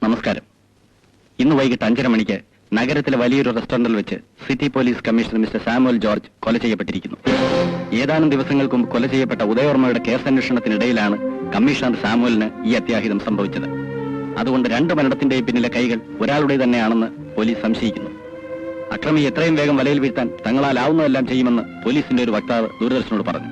നമസ്കാരം. ഇന്ന് വൈകിട്ട് 5:30 മണിക്ക് നഗരത്തിലെ വലിയൊരു റെസ്റ്റോറന്റിൽ വെച്ച് city police commissioner mister Samuel George കൊല ചെയ്യപ്പെട്ടിരിക്കുന്നു. ഏതാനും ദിവസങ്ങൾക്ക് മുമ്പ് കൊല ചെയ്യപ്പെട്ട ഉദയവർമ്മയുടെ കേസന്വേഷണത്തിനിടയിലാണ് കമ്മീഷണർ സാമുവലിന് ഈ അത്യാഹിതം സംഭവിച്ചത്. അതുകൊണ്ട് 2 മരണത്തിന്റെയും പിന്നിലെ കൈകൾ ഒരാളുടെ തന്നെയാണെന്ന് പോലീസ് സംശയിക്കുന്നു. അക്രമി എത്രയും വേഗം വലയിൽ വീഴ്ത്താൻ തങ്ങളാലാവുന്നതെല്ലാം ചെയ്യുമെന്ന് പോലീസിന്റെ ഒരു വക്താവ് ദൂരദർശനോട് പറഞ്ഞു.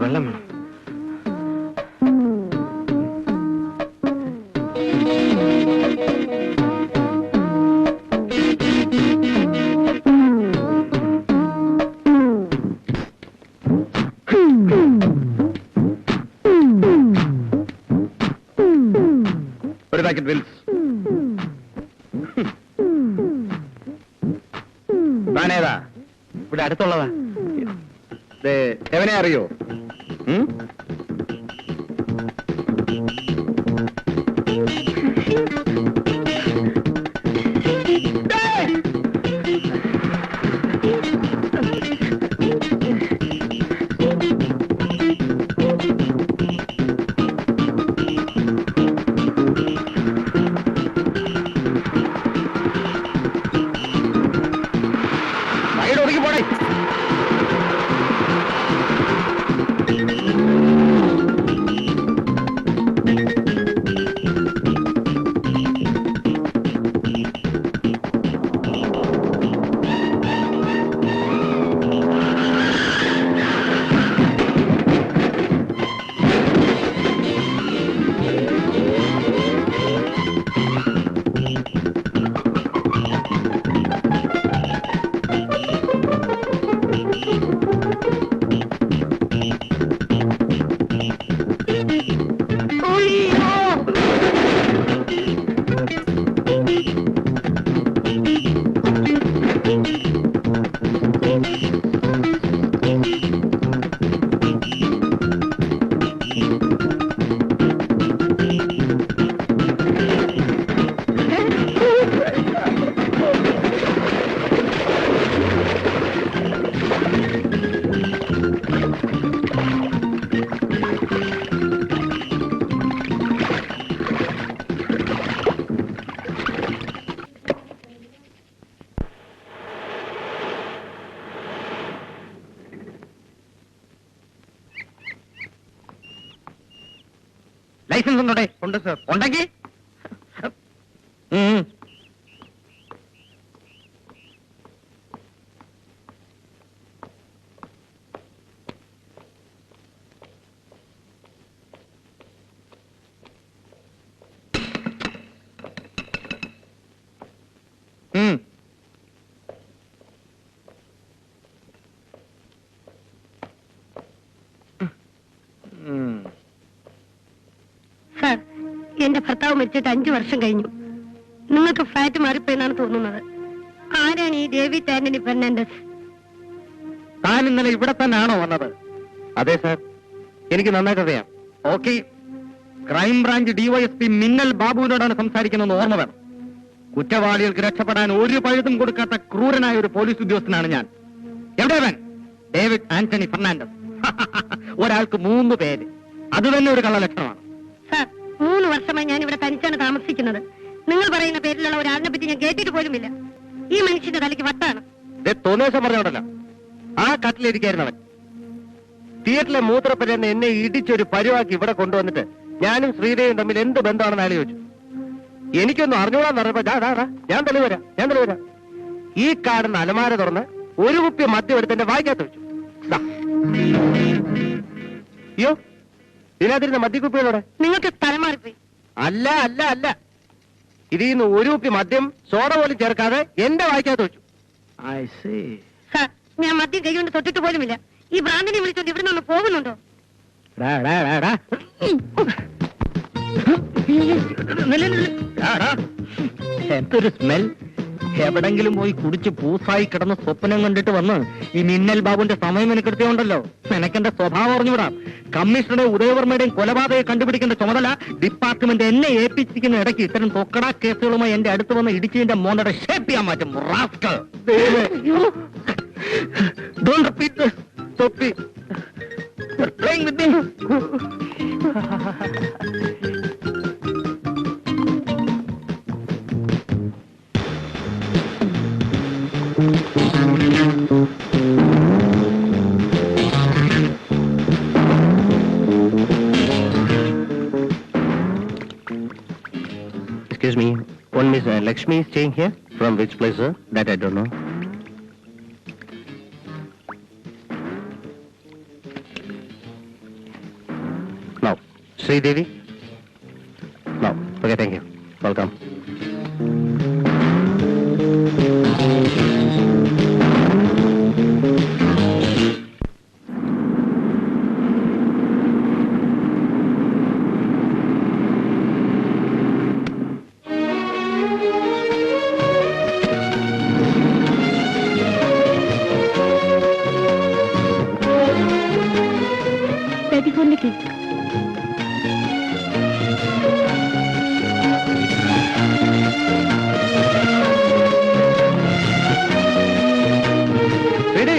വെള്ളം വേണം. ഒരു പാക്കറ്റ് വിൽസ്. താനേതാ? ഇവിടെ അടുത്തുള്ളതാ. എവനെ അറിയോ? ഒതുക്കി പോടേ. ലൈസൻസ് ഉണ്ടോടെ? ഉണ്ട് സർ. ഉണ്ടെങ്കിൽ സാർ, എന്റെ ഭർത്താവ് മരിച്ചിട്ട് 5 വർഷം കഴിഞ്ഞു. നിങ്ങൾക്ക് ഫ്ലാറ്റ് മാറിപ്പോയെന്നാണ് തോന്നുന്നത്. ആരാണ് ഈ ഡേവിഡ് ആന്റണി ഫെർണാണ്ടസ്? താൻ ഇന്നലെ ഇവിടെ തന്നെയാണോ വന്നത്? അതെ സാർ, എനിക്ക് നന്നായിട്ട് അറിയാം. ഓക്കെ. ക്രൈംബ്രാഞ്ച് ഡിവൈഎസ്പി മിന്നൽ ബാബുവിനോടാണ് സംസാരിക്കുന്നതെന്ന് ഓർമ്മ വേണം. കുറ്റവാളികൾക്ക് രക്ഷപ്പെടാൻ ഒരു പഴുതും കൊടുക്കാത്ത ക്രൂരനായ ഒരു പോലീസ് ഉദ്യോഗസ്ഥനാണ് ഞാൻ. എവിടെവൻ? David Antony Fernandez. ഒരാൾക്ക് 3 പേര്. അത് തന്നെ ഒരു കള്ളലക്ഷണമാണ്. സാർ, 3 വർഷമായി ഞാൻ ഇവിടെ തനിച്ചാണ് താമസിക്കുന്നത്. നിങ്ങൾ പറയുന്ന പേരിലുള്ള ഒരാളിനെ പറ്റി ഞാൻ കേട്ടിട്ട് പോലുമില്ല. ഈ മനുഷ്യന്റെ തലയ്ക്ക് വട്ടാണ്. തോന്നിയ പറഞ്ഞോണ്ടല്ലോ, ആ കട്ടിലിരിക്കായിരുന്നവൻ തിയേറ്ററിലെ മൂത്രപ്പരെന്ന് എന്നെ ഇടിച്ചൊരു പരിവാക്കി ഇവിടെ കൊണ്ടുവന്നിട്ട് ഞാനും ശ്രീദേവിയും തമ്മിൽ എന്ത് ബന്ധമാണെന്ന് അയാൾ ചോദിച്ചു. എനിക്കൊന്നും അറിഞ്ഞോളാന്ന് പറഞ്ഞപ്പോ ഞാൻ തെളിവരാം. ഈ കാണുന്ന അലമാര തുറന്ന് ഒരു കുപ്പി മദ്യം എടുത്ത് എന്റെ വായിക്കാത്ത വെച്ചു. അയ്യോ, ഇതിനകത്തിരുന്ന മദ്യക്കുപ്പികളോടെ നിങ്ങൾക്ക് സ്ഥലം മാറിപ്പോയി. അല്ല ഇതിന്ന് ഒരു കുപ്പി മദ്യം സോഡ പോലും ചേർക്കാതെ എന്റെ വായിക്കാത്ത വെച്ചു. സാർ, ഞാൻ മദ്യം കൈകൊണ്ട് തൊട്ടിട്ട് പോലുമില്ല. ഈ ഭ്രാന്തിനെ വിളിച്ചോണ്ട് ഇവിടെ നിന്ന് പോകുന്നുണ്ടോ? എന്തൊരു സ്മെൽ. എവിടെങ്കിലും പോയി കുടിച്ച് പൂസായി കിടന്ന് സ്വപ്നം കണ്ടിട്ട് വന്ന് ഈ മിന്നൽ ബാബുന്റെ സമയം എനിക്കെടുത്തുണ്ടല്ലോ. നിനക്കെന്റെ സ്വഭാവം അറിഞ്ഞുവിടാം. കമ്മീഷണറുടെ ഉദയവർമ്മയുടെയും കൊലപാതകം കണ്ടുപിടിക്കേണ്ട ചുമതല ഡിപ്പാർട്ട്മെന്റ് എന്നെ ഏൽപ്പിച്ചിരിക്കുന്ന ഇടയ്ക്ക് ഇത്തരം തൊക്കടാ കേസുകളുമായി എന്റെ അടുത്ത് വന്ന് ഇടിച്ചതിന്റെ മോനയുടെ ഷേപ്പ് ചെയ്യാൻ മാറ്റും. Don't repeat this, Sophie. You're playing with me. Excuse me, one Miss Lakshmi is staying here? From which place, sir? That I don't know. No. Sri Devi? No. Okay, thank you. Welcome. Ready?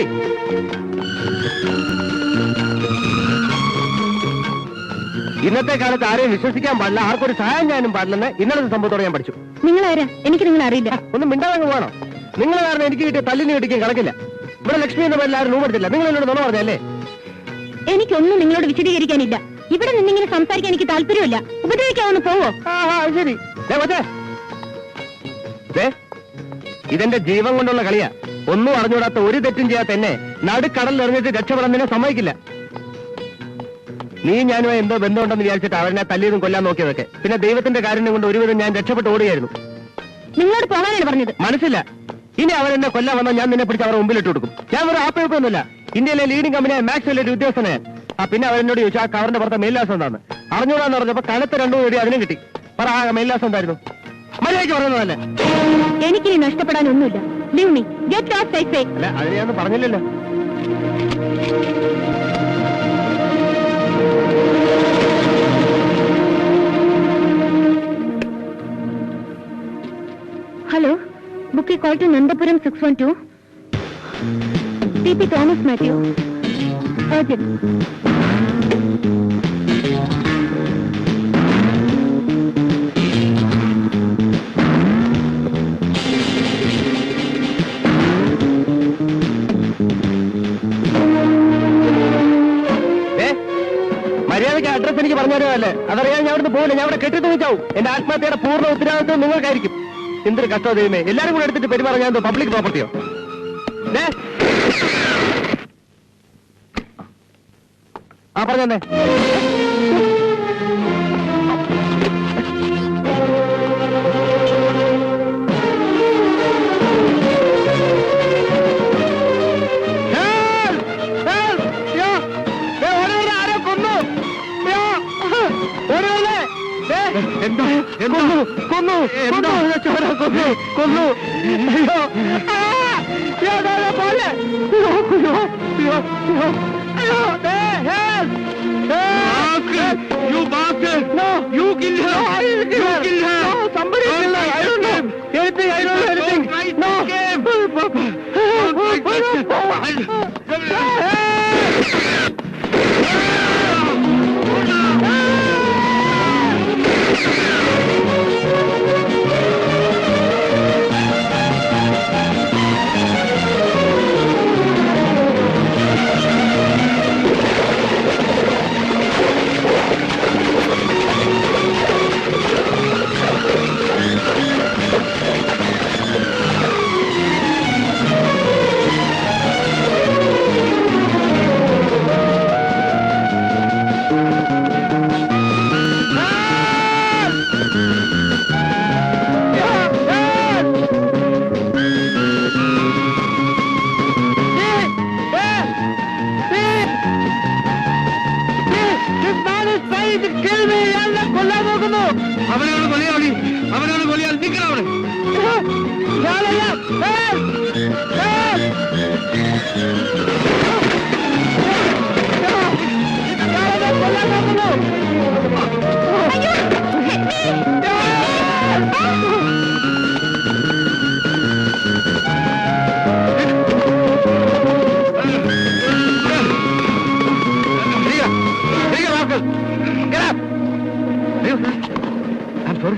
ഇന്നത്തെ കാലത്ത് ആരെയും വിശ്വസിക്കാൻ പാടില്ല, ആർക്കൊരു സഹായം ചെയ്യാനും പാടില്ലെന്ന് ഇന്നലത്തെ സംഭവത്തോടെ ഞാൻ പഠിച്ചു. നിങ്ങളാരാ? എനിക്ക് നിങ്ങളെ അറിയില്ല. ഒന്ന് മിണ്ടാതങ്ങ് പോകണം. നിങ്ങൾ കാരണം എനിക്ക് കിട്ടിയ തല്ലിന് കിട്ടിക്കാൻ കണക്കില്ല. ഇവിടെ ലക്ഷ്മി എന്ന പേരിൽ ആരും രൂപെടുത്തില്ല. നിങ്ങൾ എന്നോട് നുണ പറഞ്ഞല്ലേ? എനിക്കൊന്നും നിങ്ങളോട് വിശദീകരിക്കാനില്ല. ഇവിടെ നിന്നിങ്ങനെ സംസാരിക്കാൻ എനിക്ക് താല്പര്യമില്ല. ഉപദ്രവിക്കാവുന്ന പോവോ? ശരി. ഇതെന്റെ ജീവൻ കൊണ്ടുള്ള കളിയാ. ഒന്നും അറിഞ്ഞുകൂടാത്ത ഒരു തെറ്റും ചെയ്യാത്ത എന്നെ നടുക്കടലിൽ എറിഞ്ഞിട്ട് രക്ഷപ്പെടാൻ നിന്നെ സമ്മതിക്കില്ല. നീ ഞാനുമായി എന്തോ ബന്ധമുണ്ടെന്ന് വിചാരിച്ചിട്ട് അവരെ തല്ലിയതും കൊല്ലാൻ നോക്കിയതൊക്കെ. പിന്നെ ദൈവത്തിന്റെ കാരുണ്യം കൊണ്ട് ഒരുവിധം ഞാൻ രക്ഷപ്പെട്ട് ഓടുകയായിരുന്നു. നിങ്ങളോട് പോകാനാണ് പറഞ്ഞത്. മനസ്സില്ല. ഇനി അവരെന്നെ കൊല്ലാൻ വന്നാൽ ഞാൻ നിന്നെ പിടിച്ച് അവരെ മുമ്പിലിട്ട് കൊടുക്കും. ഞാൻ ഒരു ആപ്പയൊന്നുമില്ല. ഇന്ത്യയിലെ ലീഡിംഗ് കമ്പനിയായ മാക്സിലെ ഒരു ഉദ്യോഗസ്ഥനെ. പിന്നെ അവരെന്നോട് ചോദിച്ചു ആ കവറിന്റെ പുറത്തെ മേൽലാസം എന്താന്ന്. അറിഞ്ഞൂടാന്ന് പറഞ്ഞപ്പോ കനത്ത് രണ്ടു പേടി അതിനും കിട്ടി. പറ ആ മേൽലാസം എന്തായിരുന്നു? മര്യാദയ്ക്ക് പറയുന്നതല്ലേ? എനിക്കിനി നഷ്ടപ്പെടാനൊന്നുമില്ല. Leave me. Get lost, I say. അല്ല അത് ഞാൻ പറഞ്ഞില്ലല്ലോ. Hello. Book a call to Nandapuram 612. TP Thomas Matthew. Urgent. മര്യാദയ്ക്ക് അഡ്രസ് എനിക്ക് പറഞ്ഞു തരുമല്ലേ? അതറിയാൻ ഞാൻ അവിടുന്ന് പോകില്ല. ഞാൻ അവിടെ കെട്ടി തൂങ്ങിച്ചാവും. എന്റെ ആത്മഹത്യയുടെ പൂർണ്ണ ഉത്തരവാദിത്വം നിങ്ങൾക്കായിരിക്കും. എന്തൊരു കഷ്ടം ദൈവമേ. എല്ലാരും കൂടെ എടുത്തിട്ട് പെരുമാറാൻ ഞാൻ പബ്ലിക് പ്രോപ്പർട്ടിയോ? ആ പറഞ്ഞേ. കൊന്നു പോലെ. You bastard! No! You kill her! You kill her! No! Somebody kill her! I don't know anything! I don't know anything! No! അവനാണ് കൊലയാളി, അവനാണ് കൊലയാളി. നിൽക്കണം അവിടെ.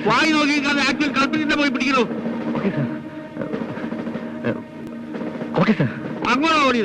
വായി നോക്കി ആക്ച്വൽ കൽപ്പറ്റിന്റെ പോയി പിടിക്കണോ? Okay sir. അങ്ങോട്ടാ ഓടിയത്.